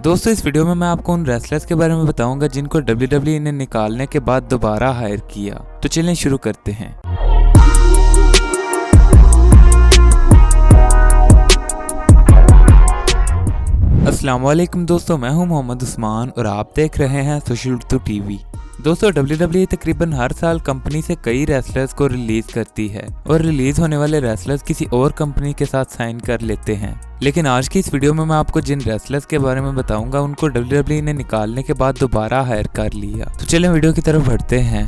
दोस्तों इस वीडियो में मैं आपको उन रेसलर्स के बारे में बताऊंगा जिनको WWE ने निकालने के बाद दोबारा हायर किया। तो चलें शुरू करते हैं। अस्सलाम वालेकुम दोस्तों, मैं हूं मोहम्मद उस्मान और आप देख रहे हैं सोशल उर्दू टीवी। दोस्तों WWE तकरीबन हर साल कंपनी से कई रेसलर्स को रिलीज करती है और रिलीज होने वाले रेसलर्स किसी और कंपनी के साथ साइन कर लेते हैं। लेकिन आज की इस वीडियो में मैं आपको जिन रेसलर्स के बारे में बताऊंगा उनको WWE ने निकालने के बाद दोबारा हायर कर लिया। तो चलें वीडियो की तरफ बढ़ते हैं।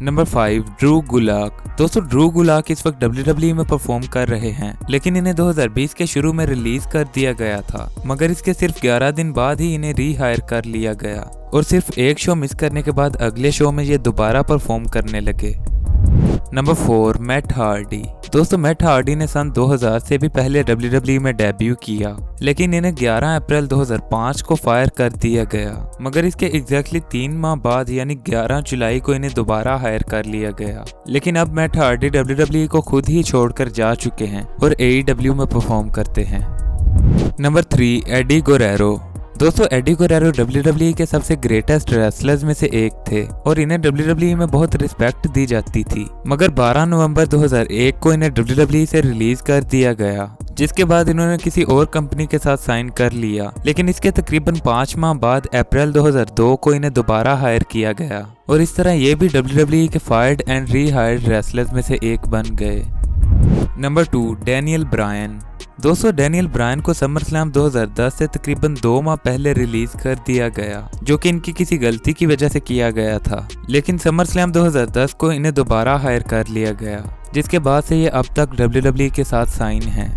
Number 5, Drew Gulak. दोस्तों ड्रू गुलाक इस वक्त WWE में परफॉर्म कर रहे हैं, लेकिन इन्हें 2020 के शुरू में रिलीज कर दिया गया था, मगर इसके सिर्फ 11 दिन बाद ही इन्हें रीहायर कर लिया गया और सिर्फ एक शो मिस करने के बाद अगले शो में ये दोबारा परफॉर्म करने लगे। Number 4, Matt Hardy. दोस्तों मैट हार्डी ने सन 2000 से भी पहले WWE में डेब्यू किया, लेकिन इन्हें 11 अप्रैल 2005 को फायर कर दिया गया, मगर इसके एग्जैक्टली 3 माह बाद यानी 11 जुलाई को इन्हें दोबारा हायर कर लिया गया। लेकिन अब मैट हार्डी WWE को खुद ही छोड़कर जा चुके हैं और AEW में परफॉर्म करते हैं। Number 3, Eddie Guerrero. दोस्तों एडी गुरेरो WWE के सबसे ग्रेटेस्ट रेसलर्स में से एक थे और इन्हें WWE में बहुत रिस्पेक्ट दी जाती थी, मगर 12 नवंबर 2001 को इन्हें WWE से रिलीज कर दिया गया, जिसके बाद इन्होंने किसी और कंपनी के साथ साइन कर लिया। लेकिन इसके तकरीबन 5 माह बाद अप्रैल 2002 को इन्हें दोबारा हायर किया गया और इस तरह ये भी WWE के फायर्ड एंड रीहायर्ड रेसलर्स में से एक बन गए। Number 2, Daniel Bryan. दोस्तों डैनियल ब्रायन को समर स्लैम 2010 से तकरीबन 2 माह पहले रिलीज कर दिया गया, जो कि इनकी किसी गलती की वजह से किया गया था। लेकिन समर स्लैम 2010 को इन्हें दोबारा हायर कर लिया गया, जिसके बाद से ये अब तक WWE के साथ साइन हैं।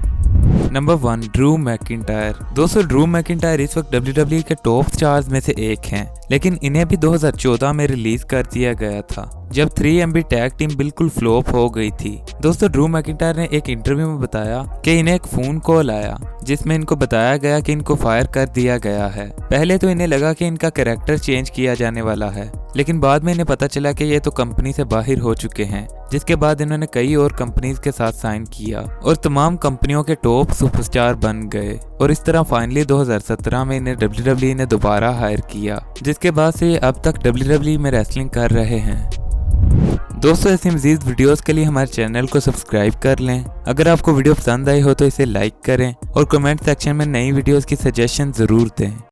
Number 1, Drew McIntyre. दोस्तों ड्रू मैकिंटायर इस वक्त WWE के टॉप स्टार्स में से एक हैं, लेकिन इन्हें भी 2014 में रिलीज कर दिया गया था, जब 3MB टैग टीम बिल्कुल फ्लॉप हो गई थी। दोस्तों ड्रू मैकिंटायर ने एक इंटरव्यू में बताया कि इन्हें एक फोन कॉल आया जिसमें इनको बताया गया कि इनको फायर कर दिया गया है। पहले तो इन्हें लगा कि इनका कैरेक्टर चेंज किया जाने वाला है, लेकिन बाद में इन्हें पता चला कि ये तो कंपनी से बाहर हो चुके हैं, जिसके बाद इन्होंने कई और कंपनीज के साथ साइन किया और तमाम कंपनियों के टॉप सुपरस्टार बन गए और इस तरह फाइनली 2017 में इन्हें WWE ने दोबारा हायर किया, जिसके बाद से ये अब तक WWE में रेसलिंग कर रहे हैं। दोस्तों ऐसी मज़ीद वीडियोस के लिए हमारे चैनल को सब्सक्राइब कर लें। अगर आपको वीडियो पसंद आई हो तो इसे लाइक करें और कमेंट सेक्शन में नई वीडियोस की सजेशन ज़रूर दें।